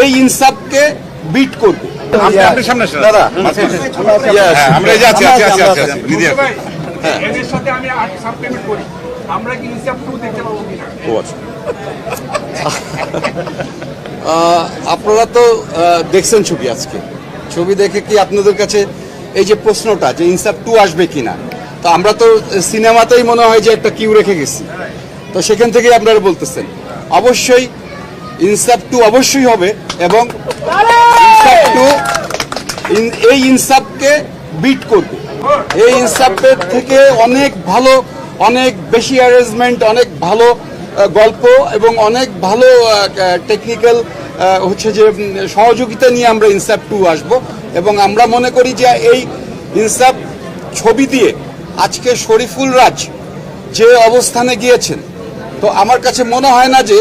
এই ইনসাফকে বিট করবে। আপনারা তো দেখছেন ছবি, আজকে ছবি দেখে কি আপনাদের কাছে এই যে প্রশ্নটা যে ইনসাফ 2 আসবে কিনা, তো আমরা তো সিনেমাতেই মনে হয় যে একটা কিউ রেখে গেছি, তো সেখান থেকেই আপনারা বলতেছেন অবশ্যই ইনসাফ 2 অবশ্যই হবে এবং ইনসাফ 2 এই ইনসাফকে বিট করবে। এই ইনসাফের থেকে অনেক ভালো, অনেক বেশি অ্যারেঞ্জমেন্ট, অনেক ভালো গল্প এবং অনেক ভালো টেকনিক্যাল হচ্ছে যে সহযোগিতা নিয়ে আমরা ইনসাফ 2 আসব। এবং আমরা মনে করি যে এই ইনসাফ ছবি দিয়ে আজকে শরীফুল রাজ যে অবস্থানে গিয়েছেন, তো আমার কাছে মনে হয় না যে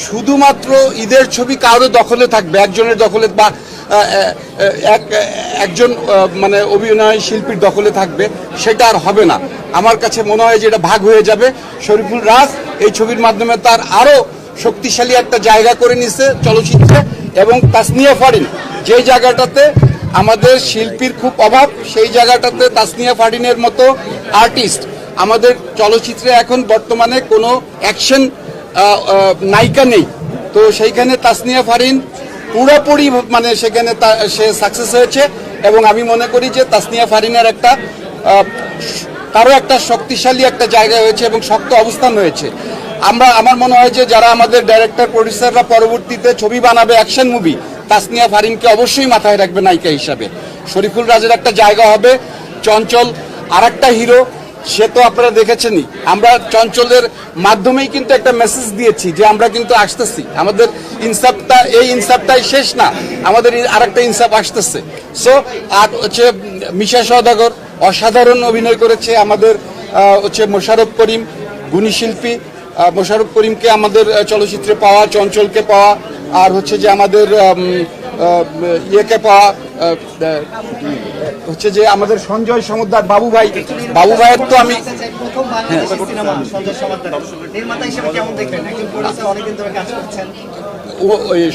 শুধুমাত্র ঈদের ছবি কারো দখলে থাকবে, একজনের দখলে বা একজন মানে অভিনয় শিল্পীর দখলে থাকবে, সেটা আর হবে না। আমার কাছে মনে হয় যে এটা ভাগ হয়ে যাবে। শরীফুল রাজ এই ছবির মাধ্যমে তার আরো শক্তিশালী একটা জায়গা করে নিছে চলচ্চিত্রে, এবং তাসনিয়া ফারিন যে জায়গাটাতে আমাদের শিল্পীর খুব অভাব, সেই জায়গাটাতে তাসনিয়া ফারিনের মতো আর্টিস্ট আমাদের চলচ্চিত্রে এখন বর্তমানে কোনো অ্যাকশন নায়িকা নেই, তো সেইখানে তাসনিয়া ফারিন পুরোপুরি মানে সেখানে সে সাকসেস হয়েছে। এবং আমি মনে করি যে তাসনিয়া ফারিনের একটা তারও একটা শক্তিশালী একটা জায়গা হয়েছে এবং শক্ত অবস্থান হয়েছে। আমার মনে হয় যে যারা আমাদের ডাইরেক্টর প্রডিউসাররা পরবর্তীতে ছবি বানাবে অ্যাকশন মুভি, তাসনিয়া ফারিনকে অবশ্যই মাথায় রাখবে নায়িকা হিসাবে। শরীফুল রাজের একটা জায়গা হবে, চঞ্চল আর একটা হিরো, সে তো আপনারা দেখেছেনই। আমরা চঞ্চলের মাধ্যমেই কিন্তু একটা মেসেজ দিয়েছি যে আমরা কিন্তু আসতেছি, আমাদের ইনসাফটা এই ইনসাফটাই শেষ না, আমাদের আরেকটা ইনসাফ আসতেছে। সো আর হচ্ছে মিশা সওদাগর অসাধারণ অভিনয় করেছে, আমাদের হচ্ছে মোশাররফ করিম গুণী শিল্পী, মোশাররফ করিমকে আমাদের চলচ্চিত্রে পাওয়া, চঞ্চলকে পাওয়া, আর হচ্ছে যে আমাদের ইয়েকে পাওয়া হচ্ছে যে আমাদের সঞ্জয় সমদ্দার বাবু ভাইয়ের তো আমি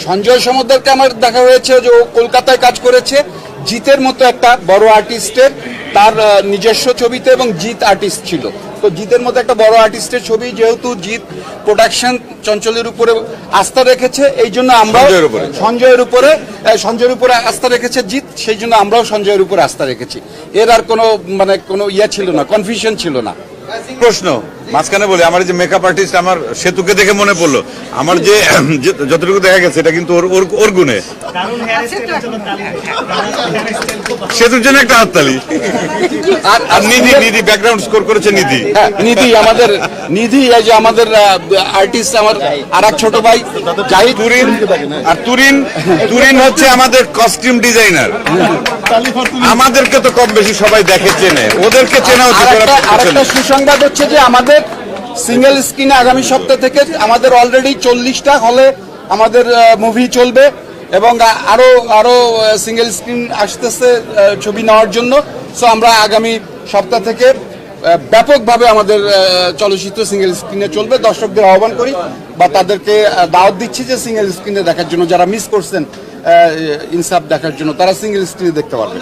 সঞ্জয় সমদ্দারকে আমার দেখা হয়েছে যে ও কলকাতায় কাজ করেছে জিতের মতো একটা বড় আর্টিস্টের, তার নিজস্ব ছবিতে, এবং জিৎ আর্টিস্ট ছিল, তো জিতের মতো একটা বড় আর্টিস্টের ছবি, যেহেতু জিৎ প্রোডাকশন চঞ্চলের উপরে আস্থা রেখেছে, এই জন্য আমরা সঞ্জয়ের উপরে আস্থা রেখেছে জিৎ, সেই জন্য আমরাও সঞ্জয়ের উপরে আস্থা রেখেছি। এর আর কোনো মানে কোনো ইয়া ছিল না, কনফিউশন ছিল না। প্রশ্ন মাঝখানে বলে আমার যে মেকআপ আর্টিস্ট, আমার সেতুকে দেখে মনে পড়লো, আমার যে যতটুকু দেখা গেছে এটা কিন্তু ওর গুণে, সেতুর জন্য একটা হাততালি। আর নিধি ব্যাকগ্রাউন্ড স্কোর করেছে নিধি এই যে আমাদের আর্টিস্ট, আমার আর এক ছোট ভাই জাহিদ তুরিন, আর তুরিন হচ্ছে আমাদের কস্টিউম ডিজাইনার। আমাদেরকে তো কম বেশি সবাই দেখে চেনে, ওদেরকে চেনা উচিত। আরেকটা সুসংবাদ হচ্ছে যে আমাদের সিঙ্গেল স্ক্রিনে আগামী সপ্তাহ থেকে আমাদের অলরেডি 40টা হলে আমাদের মুভি চলবে, এবং আরো সিঙ্গেল স্ক্রিন আসতেছে ছবি নেওয়ার জন্য। সো আমরা আগামী সপ্তাহ থেকে ব্যাপকভাবে আমাদের চলচ্চিত্র সিঙ্গেল স্ক্রিনে চলবে। দর্শকদের আহ্বান করি বা তাদেরকে দাওয়াত দিচ্ছি যে সিঙ্গেল স্ক্রিনে দেখার জন্য, যারা মিস করছেন ইনসাফ দেখার জন্য, তারা সিঙ্গেল স্ক্রিনে দেখতে পারবে।